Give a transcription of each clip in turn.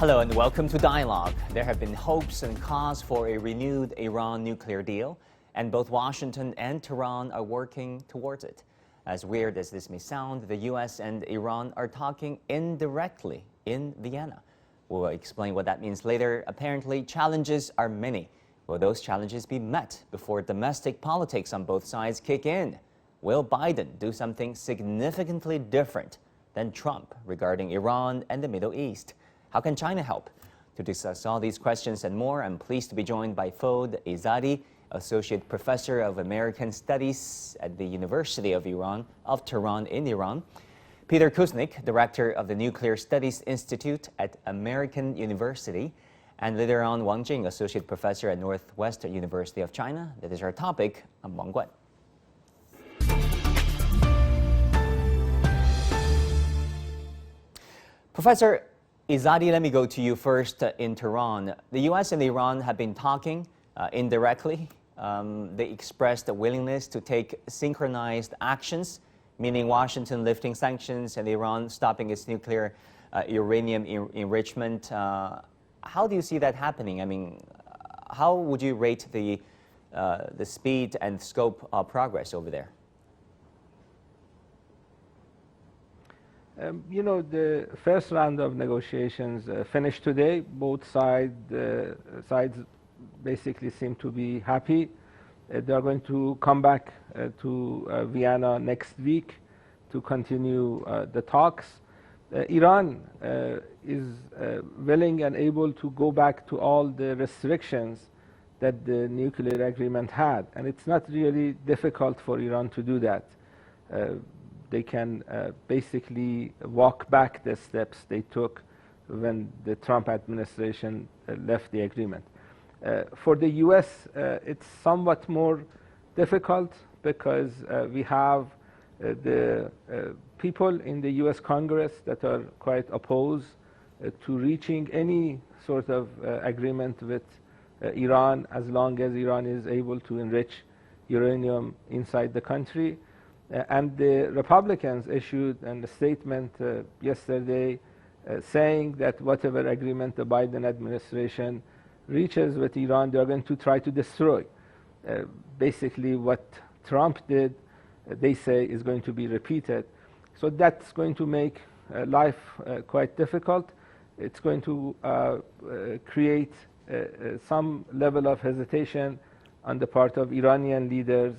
Hello and welcome to Dialogue. There have been hopes and calls for a renewed Iran nuclear deal, and both Washington and Tehran are working towards it. As weird as this may sound, the U.S. and Iran are talking indirectly in Vienna. We'll explain what that means later. Apparently, challenges are many. Will those challenges be met before domestic politics on both sides kick in? Will Biden do something significantly different than Trump regarding Iran and the Middle East? How can China help? To discuss all these questions and more, I'm pleased to be joined by Fouad Ezadi, Associate Professor of American Studies at the University of Tehran in Iran, Peter Kuznick, Director of the Nuclear Studies Institute at American University, and later on Wang Jing, Associate Professor at Northwestern University of China. That is our topic. I'm Wang Guan. Professor Ezadi, let me go to you first in Tehran. The U.S. and Iran have been talking indirectly. They expressed a willingness to take synchronized actions, meaning Washington lifting sanctions and Iran stopping its nuclear uranium enrichment. How do you see that happening? I mean, how would you rate the speed and scope of progress over there? The first round of negotiations finished today. Both sides basically seem to be happy. They are going to come back to Vienna next week to continue the talks. Iran is willing and able to go back to all the restrictions that the nuclear agreement had. And it's not really difficult for Iran to do that. They can basically walk back the steps they took when the Trump administration left the agreement. For the U.S., it's somewhat more difficult because we have the people in the U.S. Congress that are quite opposed to reaching any sort of agreement with Iran as long as Iran is able to enrich uranium inside the country. And the Republicans issued a statement yesterday saying that whatever agreement the Biden administration reaches with Iran, they are going to try to destroy. Basically, what Trump did, they say, is going to be repeated. So that's going to make life quite difficult. It's going to create some level of hesitation on the part of Iranian leaders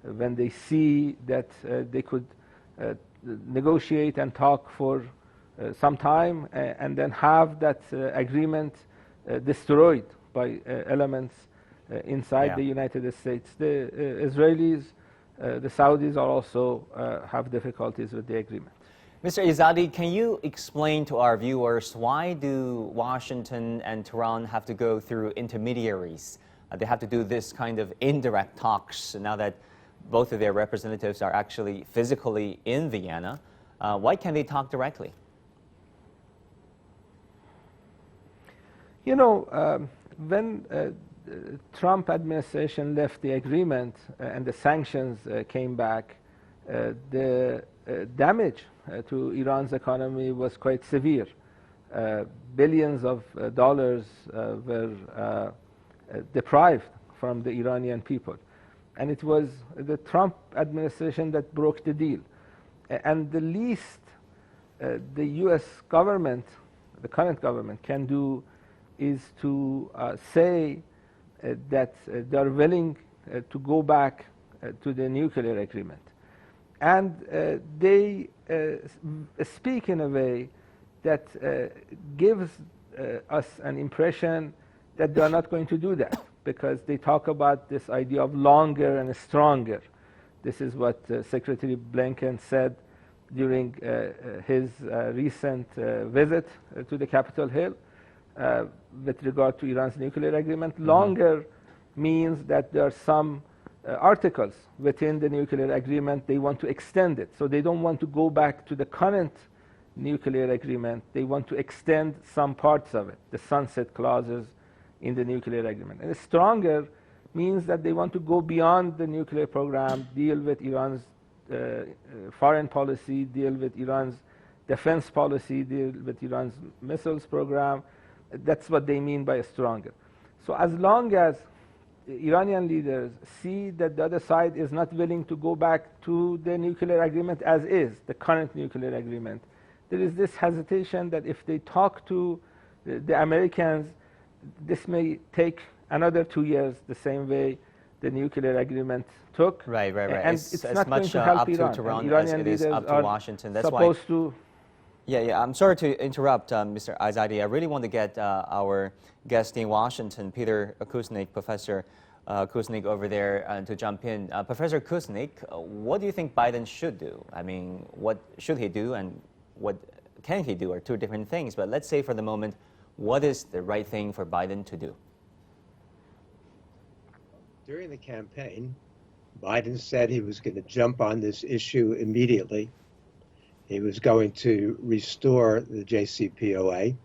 when they see that they could negotiate and talk for some time and then have that agreement destroyed by elements inside the United States. The Israelis, the Saudis are also have difficulties with the agreement. Mr. Ezadi, can you explain to our viewers why do Washington and Tehran have to go through intermediaries? They have to do this kind of indirect talks now that both of their representatives are actually physically in Vienna. Why can't they talk directly? When Trump administration left the agreement and the sanctions came back, the damage to Iran's economy was quite severe. Billions of dollars were deprived from the Iranian people. And it was the Trump administration that broke the deal. And the least the U.S. government, the current government, can do is to say that they are willing to go back to the nuclear agreement. And they speak in a way that gives us an impression that they are not going to do that, because they talk about this idea of longer and stronger. This is what Secretary Blinken said during his recent visit to the Capitol Hill with regard to Iran's nuclear agreement. Longer means that there are some articles within the nuclear agreement they want to extend it. So they don't want to go back to the current nuclear agreement. They want to extend some parts of it, the sunset clauses in the nuclear agreement. And stronger means that they want to go beyond the nuclear program, deal with Iran's foreign policy, deal with Iran's defense policy, deal with Iran's missiles program, That's what they mean by stronger. So as long as Iranian leaders see that the other side is not willing to go back to the nuclear agreement as is, the current nuclear agreement, there is this hesitation that if they talk to the Americans, this may take another 2 years, the same way the nuclear agreement took. Right. And It's not going much to help up to Iran. Tehran as Iranian it is leaders up to are Washington. That's why. supposed to. Yeah. I'm sorry to interrupt, Mr. Azadi. I really want to get our guest in Washington, Peter Kuznick, Professor Kuznick over there, to jump in. Professor Kuznick, what do you think Biden should do? I mean, what should he do and what can he do are two different things. But let's say for the moment, what is the right thing for Biden to do? During the campaign, Biden said he was going to jump on this issue immediately. He was going to restore the JCPOA,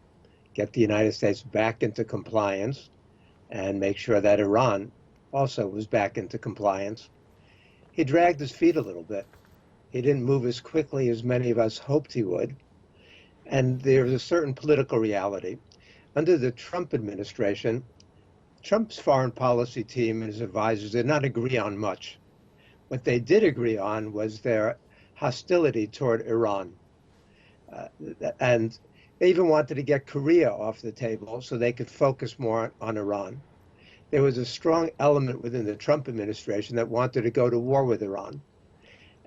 get the United States back into compliance, and make sure that Iran also was back into compliance. He dragged his feet a little bit. He didn't move as quickly as many of us hoped he would. And there's a certain political reality. Under the Trump administration, Trump's foreign policy team and his advisors did not agree on much. What they did agree on was their hostility toward Iran. And they even wanted to get Korea off the table so they could focus more on Iran. There was a strong element within the Trump administration that wanted to go to war with Iran.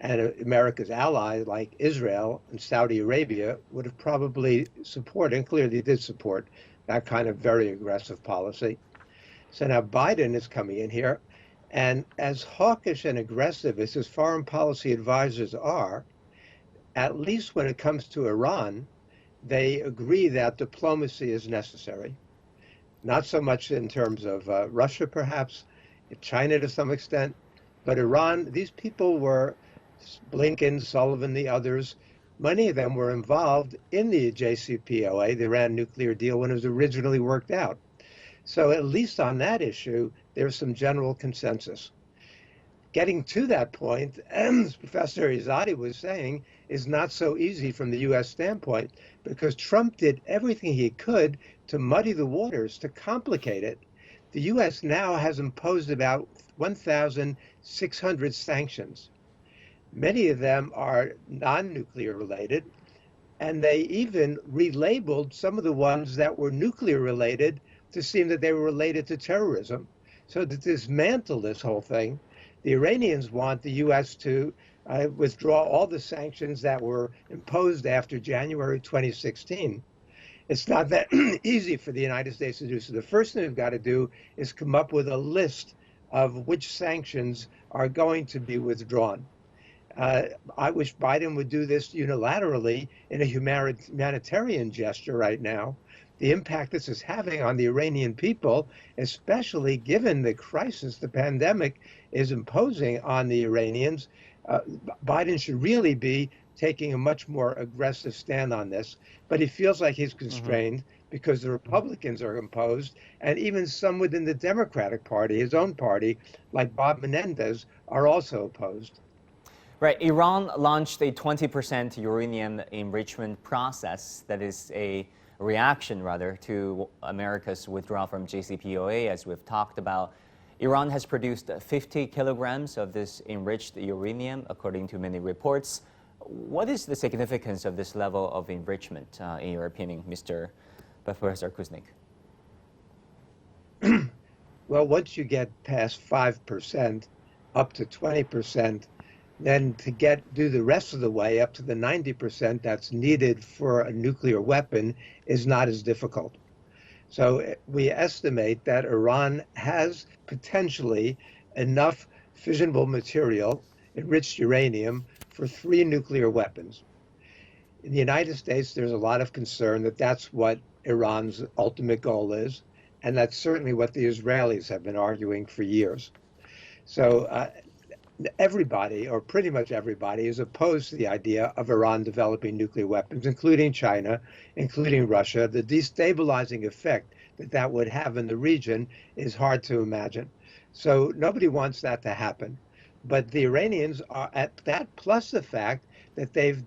And America's allies like Israel and Saudi Arabia would have probably supported, and clearly did support, that kind of very aggressive policy. So now Biden is coming in here, and as hawkish and aggressive as his foreign policy advisors are, at least when it comes to Iran, they agree that diplomacy is necessary. Not so much in terms of Russia, perhaps, China to some extent, but Iran, these people were, Blinken, Sullivan, the others, many of them were involved in the JCPOA, the Iran nuclear deal, when it was originally worked out. So at least on that issue, there's some general consensus. Getting to that point, as Professor Izadi was saying, is not so easy from the U.S. standpoint, because Trump did everything he could to muddy the waters, to complicate it. The U.S. now has imposed about 1,600 sanctions. Many of them are non-nuclear related, and they even relabeled some of the ones that were nuclear related to seem that they were related to terrorism. So to dismantle this whole thing, the Iranians want the U.S. to withdraw all the sanctions that were imposed after January 2016. It's not that easy for the United States to do. So the first thing we've got to do is come up with a list of which sanctions are going to be withdrawn. I wish Biden would do this unilaterally in a humanitarian gesture right now. The impact this is having on the Iranian people, especially given the crisis the pandemic is imposing on the Iranians, Biden should really be taking a much more aggressive stand on this. But he feels like he's constrained because the Republicans are imposed, and even some within the Democratic Party, his own party, like Bob Menendez, are also opposed. Right. Iran launched a 20% uranium enrichment process that is a reaction, rather, to America's withdrawal from JCPOA, as we've talked about. Iran has produced 50 kilograms of this enriched uranium, according to many reports. What is the significance of this level of enrichment, in your opinion, Mr. Professor Kuznick? Well, once you get past 5%, up to 20%, then to do the rest of the way up to the 90% that's needed for a nuclear weapon is not as difficult. So we estimate that Iran has potentially enough fissionable material, enriched uranium, for 3 nuclear weapons. In the United States, there's a lot of concern that that's what Iran's ultimate goal is, and that's certainly what the Israelis have been arguing for years. So everybody, or pretty much everybody, is opposed to the idea of Iran developing nuclear weapons, including China, including Russia. The destabilizing effect that that would have in the region is hard to imagine. So nobody wants that to happen. But the Iranians are at that, plus the fact that they've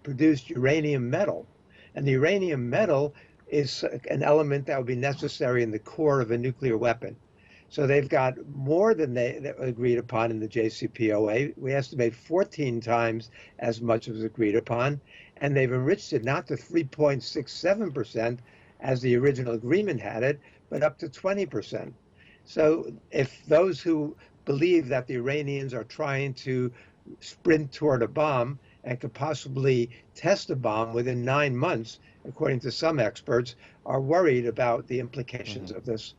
produced uranium metal. And the uranium metal is an element that would be necessary in the core of a nuclear weapon. So they've got more than they agreed upon in the JCPOA. We estimate 14 times as much as agreed upon, and they've enriched it not to 3.67% as the original agreement had it, but up to 20%. So if those who believe that the Iranians are trying to sprint toward a bomb and could possibly test a bomb within 9 months, according to some experts, are worried about the implications of this.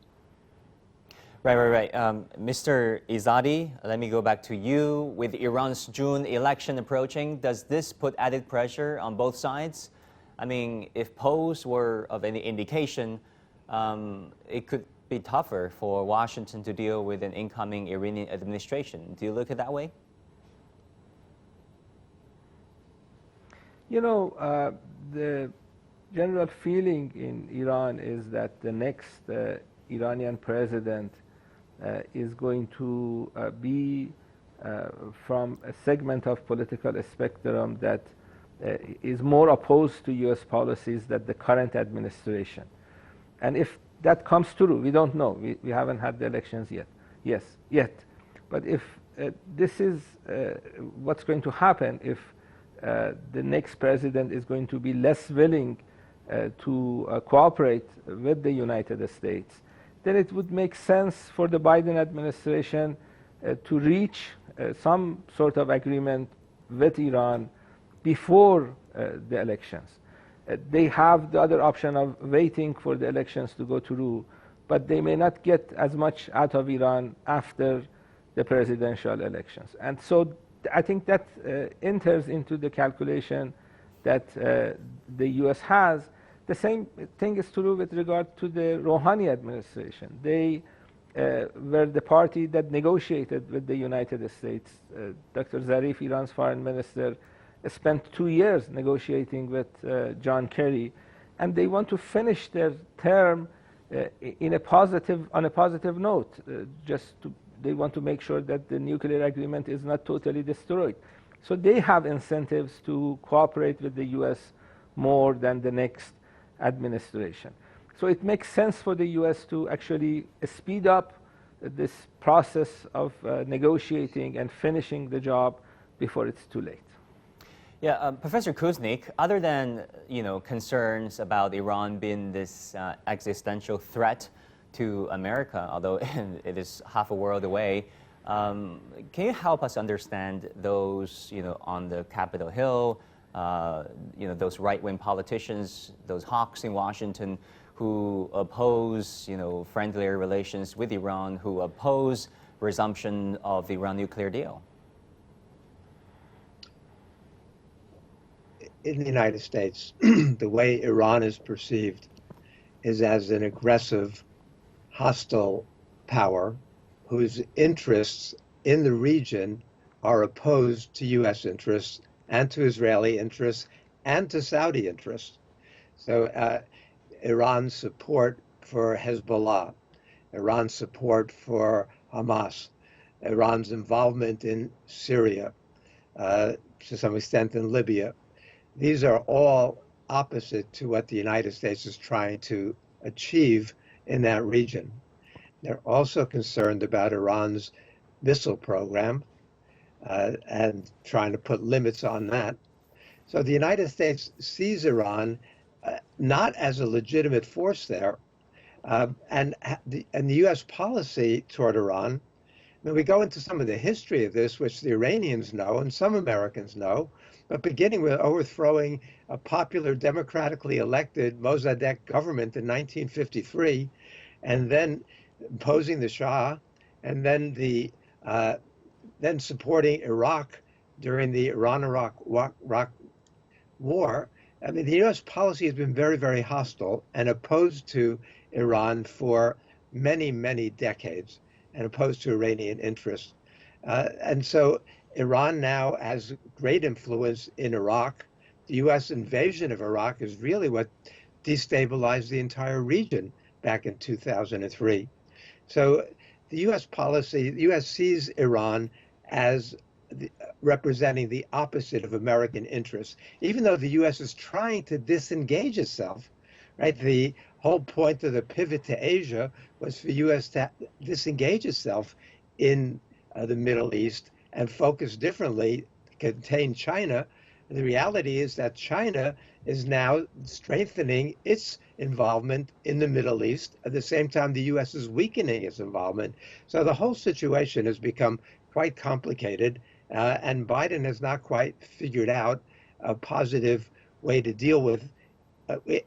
Right. Mr. Izadi, let me go back to you. With Iran's June election approaching, does this put added pressure on both sides? I mean, if polls were of any indication, it could be tougher for Washington to deal with an incoming Iranian administration. Do you look at it that way? You know, the general feeling in Iran is that the next Iranian president is going to be from a segment of political spectrum that is more opposed to U.S. policies than the current administration. And if that comes true, we don't know. We haven't had the elections yet. But if this is what's going to happen, if the next president is going to be less willing to cooperate with the United States, then it would make sense for the Biden administration to reach some sort of agreement with Iran before the elections. They have the other option of waiting for the elections to go through, but they may not get as much out of Iran after the presidential elections. And so I think that enters into the calculation that the U.S. has. The same thing is true with regard to the Rouhani administration. They were the party that negotiated with the United States. Dr. Zarif, Iran's foreign minister, spent 2 years negotiating with John Kerry, and they want to finish their term on a positive note. They want to make sure that the nuclear agreement is not totally destroyed. So they have incentives to cooperate with the U.S. more than the next administration. So it makes sense for the U.S. to actually speed up this process of negotiating and finishing the job before it's too late. Yeah, Professor Kuznick, other than concerns about Iran being this existential threat to America, although it is half a world away, can you help us understand those on the Capitol Hill, those right-wing politicians, those hawks in Washington who oppose friendlier relations with Iran, who oppose resumption of the Iran nuclear deal? In the United States, the way Iran is perceived is as an aggressive, hostile power whose interests in the region are opposed to U.S. interests and to Israeli interests and to Saudi interests. So Iran's support for Hezbollah, Iran's support for Hamas, Iran's involvement in Syria, to some extent in Libya, these are all opposite to what the United States is trying to achieve in that region. They're also concerned about Iran's missile program and trying to put limits on that. So the United States sees Iran not as a legitimate force there, and the U.S. policy toward Iran. I mean, we go into some of the history of this, which the Iranians know and some Americans know, but beginning with overthrowing a popular democratically elected Mossadegh government in 1953, and then imposing the Shah, and then then supporting Iraq during the Iran-Iraq war. I mean, the U.S. policy has been very, very hostile and opposed to Iran for many, many decades, and opposed to Iranian interests. And so Iran now has great influence in Iraq. The U.S. invasion of Iraq is really what destabilized the entire region back in 2003. So the U.S. policy, the U.S. sees Iran as representing the opposite of American interests, even though the U.S. is trying to disengage itself right? The whole point of the pivot to Asia was for U.S. to disengage itself in the Middle East and focus differently, contain China. The reality is that China is now strengthening its involvement in the Middle East. At the same time, the U.S. is weakening its involvement. So the whole situation has become quite complicated, and Biden has not quite figured out a positive way to deal with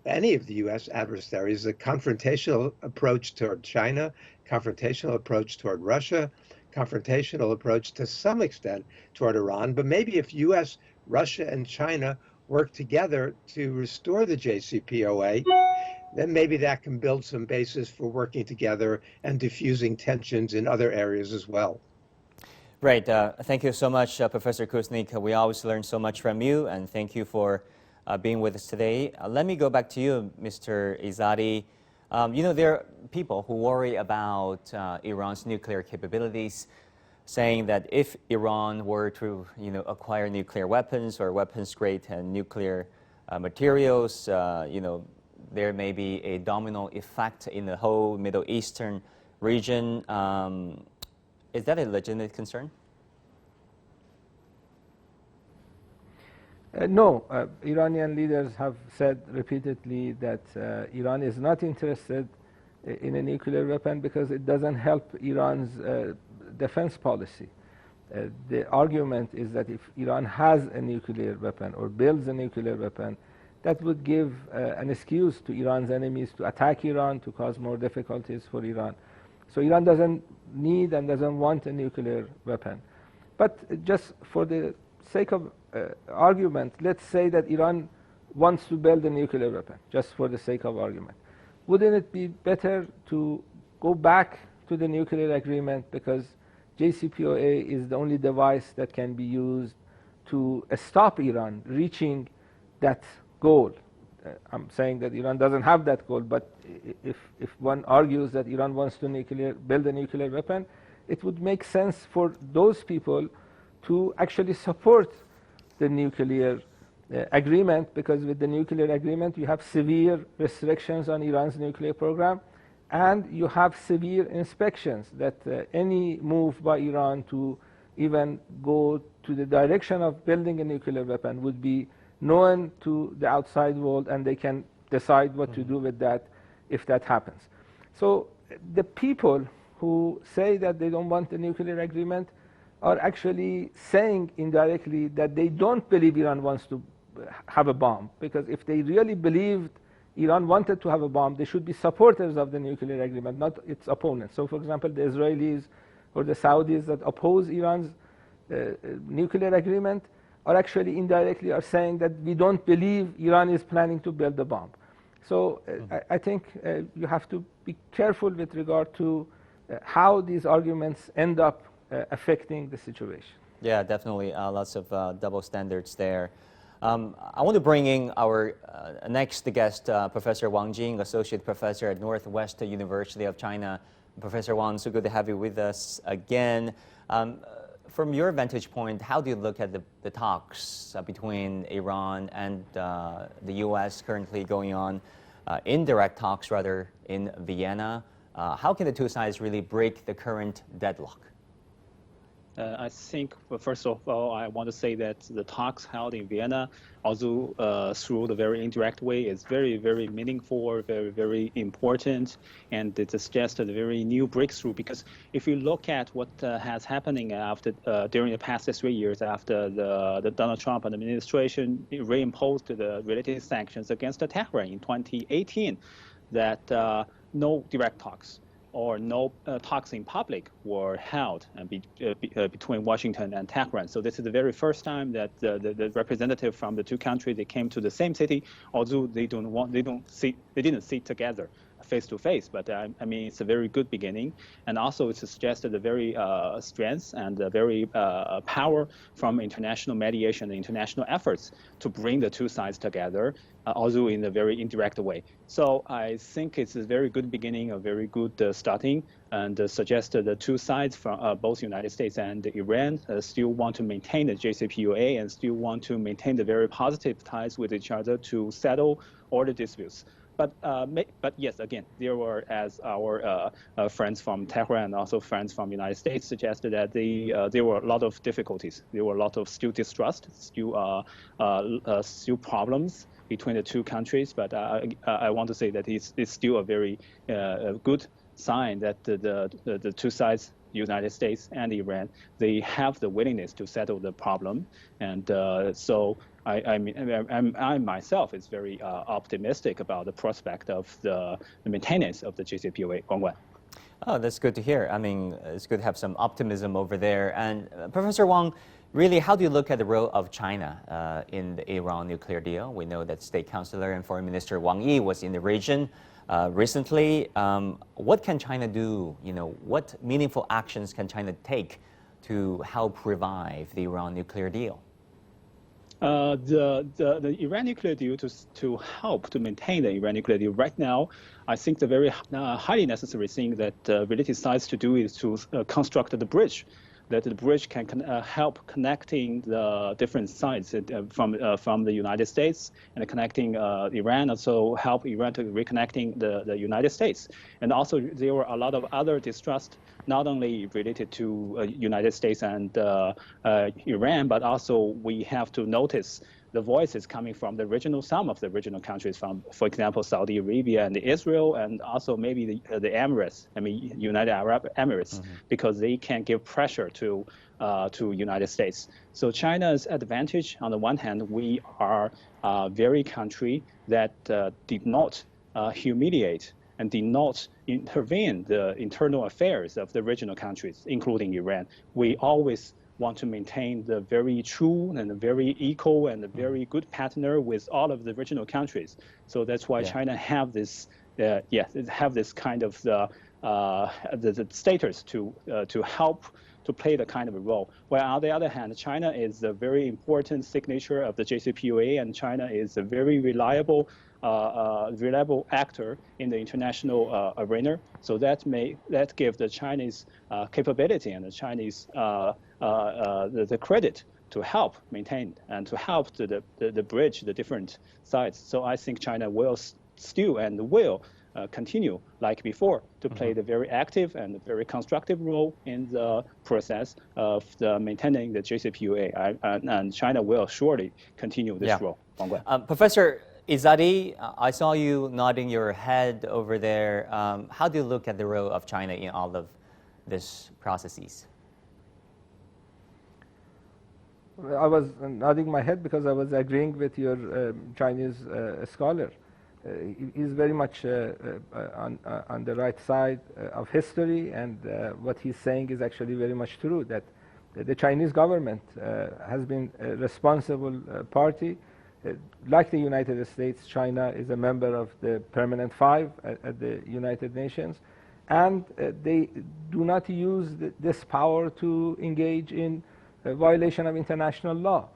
any of the U.S. adversaries. A confrontational approach toward China, confrontational approach toward Russia, confrontational approach to some extent toward Iran. But maybe if U.S., Russia, and China work together to restore the JCPOA, then maybe that can build some basis for working together and diffusing tensions in other areas as well. Right. Thank you so much, Professor Kuznick. We always learn so much from you, and thank you for being with us today. Let me go back to you, Mr. Izadi. You know, there are people who worry about Iran's nuclear capabilities, saying that if Iran were to, acquire nuclear weapons or weapons-grade and nuclear materials, there may be a domino effect in the whole Middle Eastern region. Is that a legitimate concern? No. Iranian leaders have said repeatedly that Iran is not interested in a nuclear weapon because it doesn't help Iran's defense policy. The argument is that if Iran has a nuclear weapon or builds a nuclear weapon, that would give an excuse to Iran's enemies to attack Iran, to cause more difficulties for Iran. So Iran doesn't need and doesn't want a nuclear weapon. But just for the sake of argument, let's say that Iran wants to build a nuclear weapon, just for the sake of argument. Wouldn't it be better to go back to the nuclear agreement, because JCPOA is the only device that can be used to stop Iran reaching that goal? I'm saying that Iran doesn't have that goal, but if one argues that Iran wants to build a nuclear weapon, it would make sense for those people to actually support the nuclear agreement, because with the nuclear agreement you have severe restrictions on Iran's nuclear program, and you have severe inspections that any move by Iran to even go to the direction of building a nuclear weapon would be known to the outside world, and they can decide what to do with that if that happens. So the people who say that they don't want the nuclear agreement are actually saying indirectly that they don't believe Iran wants to have a bomb, because if they really believed Iran wanted to have a bomb, they should be supporters of the nuclear agreement, not its opponents. So for example, the Israelis or the Saudis that oppose Iran's nuclear agreement are actually indirectly are saying that we don't believe Iran is planning to build a bomb. So I think you have to be careful with regard to how these arguments end up affecting the situation. Yeah, definitely. Lots of double standards there. I want to bring in our next guest, Professor Wang Jing, Associate Professor at Northwest University of China. Professor Wang, so good to have you with us again. From your vantage point, how do you look at the talks between Iran and the U.S. currently going on, indirect talks rather, in Vienna? How can the two sides really break the current deadlock? I think, first of all, I want to say that the talks held in Vienna, although through the very indirect way, is very, very meaningful, very, very important, and it's just a very new breakthrough. Because if you look at what has happening after during the past 3 years after the Donald Trump administration reimposed the related sanctions against Tehran in 2018, that no direct talks or no talks in public were held between Washington and Tehran. So this is the very first time that the representative from the two countries, they came to the same city, although they didn't sit together face to face. But I mean, it's a very good beginning, and also it suggested a very strength and a very power from international mediation and international efforts to bring the two sides together, although in a very indirect way. So I think it's a very good beginning, a very good starting, and suggested the two sides from both United States and Iran still want to maintain the JCPOA and still want to maintain the very positive ties with each other to settle all the disputes. but yes, again, there were, as our friends from Tehran and also friends from the United States suggested, that there were a lot of difficulties. There were a lot of still distrust, still problems between the two countries. But I want to say that it's still a very good sign that the two sides, United States and Iran, they have the willingness to settle the problem. And so I myself is very optimistic about the prospect of the maintenance of the JCPOA. Guangguan. Oh, that's good to hear. I mean, it's good to have some optimism over there. And Professor Wang, really, how do you look at the role of China in the Iran nuclear deal? We know that State Councilor and Foreign Minister Wang Yi was in the region recently. What can China do? You know, what meaningful actions can China take to help revive the Iran nuclear deal? The Iran nuclear deal, to help to maintain the Iran nuclear deal right now, I think the very highly necessary thing that related sides to do is to construct the bridge. That the bridge can help connecting the different sides from the United States and connecting Iran, also help Iran to reconnecting the United States. And also there were a lot of other distrust, not only related to United States and Iran, but also we have to notice the voices coming from some of the regional countries, from, for example, Saudi Arabia and Israel, and also maybe the Emirates, United Arab Emirates, because they can give pressure to United States. So China's advantage, on the one hand, we are a very country that did not humiliate and did not intervene the internal affairs of the regional countries, including Iran. We always want to maintain the very true and very equal and very good partner with all of the regional countries. So that's why China have this, have this kind of the status to help to play the kind of a role. While on the other hand, China is a very important signature of the JCPOA, and China is a very reliable actor in the international arena. So that give the Chinese capability and the Chinese the credit to help maintain and to help the bridge the different sides. So I think China will still and will continue like before to play the very active and very constructive role in the process of maintaining the JCPOA. And China will surely continue this role. Professor Izzati, I saw you nodding your head over there. How do you look at the role of China in all of these processes? I was nodding my head because I was agreeing with your Chinese scholar. He's very much on the right side of history, and what he's saying is actually very much true, that the Chinese government has been a responsible party. Like the United States, China is a member of the Permanent Five at the United Nations, and they do not use this power to engage in violation of international law.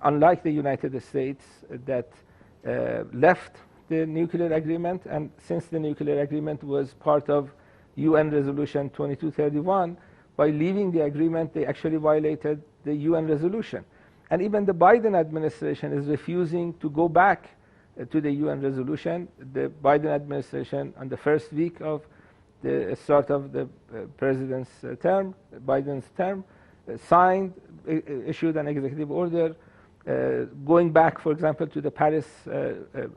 Unlike the United States that left the nuclear agreement, and since the nuclear agreement was part of UN Resolution 2231, by leaving the agreement, they actually violated the UN resolution. And even the Biden administration is refusing to go back to the UN resolution. The Biden administration, on the first week of the start of the president's term, Biden's term, issued an executive order going back, for example, to the Paris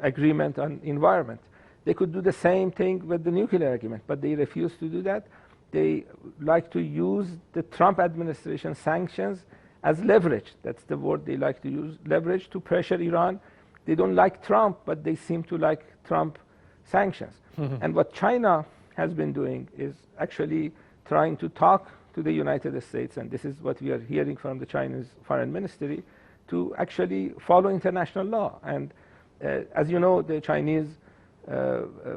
Agreement on environment. They could do the same thing with the nuclear agreement, but they refuse to do that. They like to use the Trump administration sanctions as leverage. That's the word they like to use, leverage, to pressure Iran. They don't like Trump, but they seem to like Trump sanctions. And what China has been doing is actually trying to talk to the United States, and this is what we are hearing from the Chinese Foreign Ministry, to actually follow international law. And as you know, the Chinese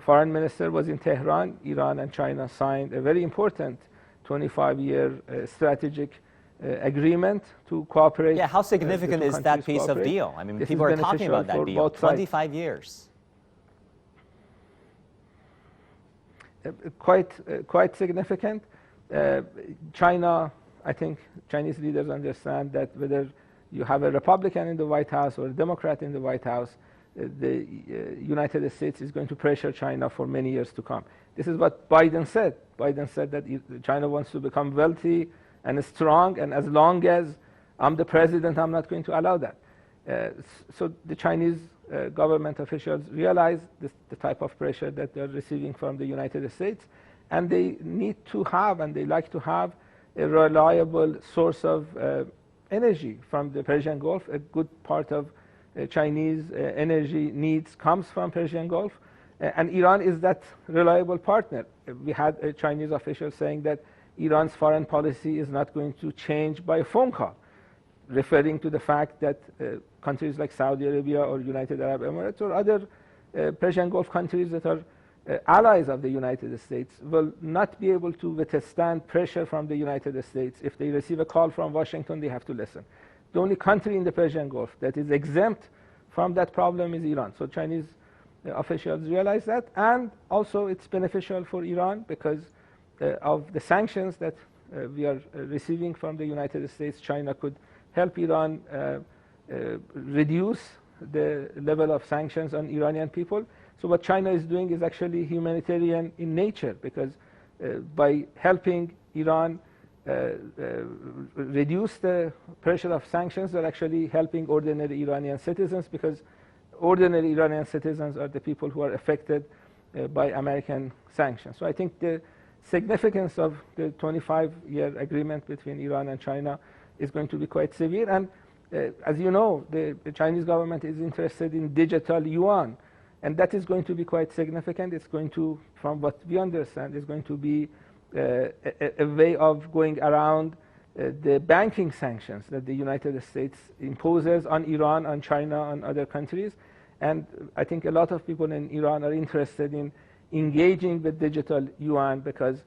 foreign minister was in Tehran. Iran and China signed a very important 25-year strategic agreement to cooperate. Yeah, how significant is that piece of deal? I mean, people are talking about that deal. 25 years. Quite significant. China, I think Chinese leaders understand that whether you have a Republican in the White House or a Democrat in the White House, the United States is going to pressure China for many years to come. This is what Biden said. Biden said that China wants to become wealthy and strong, and as long as I'm the president, I'm not going to allow that. So the Chinese government officials realize the type of pressure that they're receiving from the United States, and they need to have, and they like to have, a reliable source of energy from the Persian Gulf. A good part of Chinese energy needs comes from Persian Gulf, and Iran is that reliable partner. We had a Chinese official saying that Iran's foreign policy is not going to change by a phone call, referring to the fact that countries like Saudi Arabia or United Arab Emirates or other Persian Gulf countries that are allies of the United States will not be able to withstand pressure from the United States. If they receive a call from Washington, they have to listen. The only country in the Persian Gulf that is exempt from that problem is Iran. So Chinese officials realize that, and also it's beneficial for Iran because of the sanctions that we are receiving from the United States. China could help Iran reduce the level of sanctions on Iranian people. So what China is doing is actually humanitarian in nature, because by helping Iran reduce the pressure of sanctions, they're actually helping ordinary Iranian citizens, because ordinary Iranian citizens are the people who are affected by American sanctions. So I think the significance of the 25-year agreement between Iran and China is going to be quite severe. And as you know, the Chinese government is interested in digital yuan, and that is going to be quite significant. It's going to, from what we understand, is going to be a way of going around the banking sanctions that the United States imposes on Iran, on China, on other countries. And I think a lot of people in Iran are interested in engaging with digital yuan because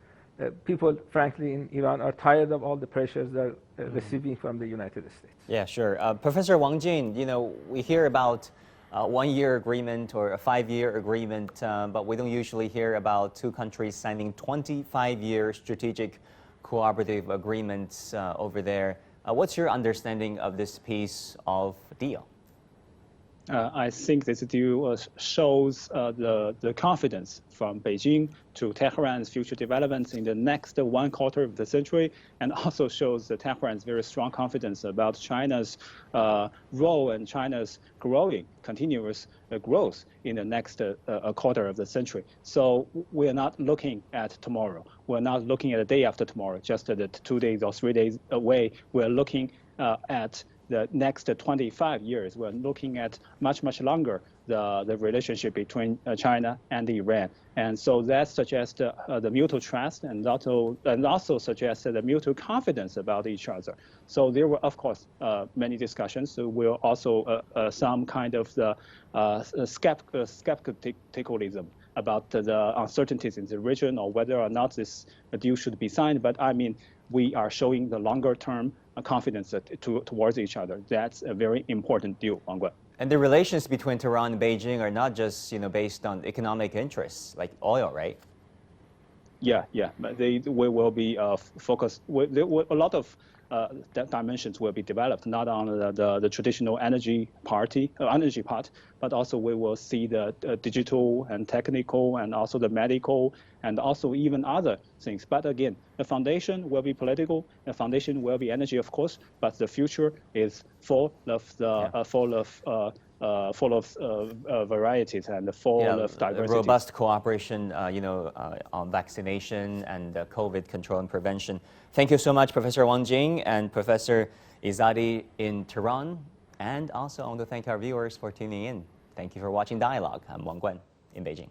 people, frankly, in Iran are tired of all the pressures they're receiving from the United States. Yeah, sure. Professor Wang Jin, you know, we hear about a 1-year agreement or a 5-year agreement, but we don't usually hear about two countries signing 25-year strategic cooperative agreements over there. What's your understanding of this piece of deal? I think this deal shows the confidence from Beijing to Tehran's future developments in the next 1/4 of the century, and also shows Tehran's very strong confidence about China's role and China's continuous growth in the next 1/4 of the century. So we are not looking at tomorrow. We're not looking at the day after tomorrow, just 2 days or 3 days away. We're looking at the next 25 years. We're looking at much longer the relationship between China and Iran, and so that suggests the mutual trust and also suggests the mutual confidence about each other. So there were, of course, many discussions. So we're also some kind of the skepticism about the uncertainties in the region or whether or not this deal should be signed. But I mean, we are showing the longer-term confidence towards each other. That's a very important deal, Wang Guan. And the relations between Tehran and Beijing are not just, based on economic interests like oil, right? Yeah, but they will be focused. A lot of dimensions will be developed, not on the traditional energy part, but also we will see the digital and technical and also the medical and also even other things. But again, the foundation will be political, the foundation will be energy, of course, but the future is full of varieties and full of diversity. Robust cooperation, on vaccination and COVID control and prevention. Thank you so much, Professor Wang Jin and Professor Izadi in Tehran. And also, I want to thank our viewers for tuning in. Thank you for watching Dialogue. I'm Wang Guan in Beijing.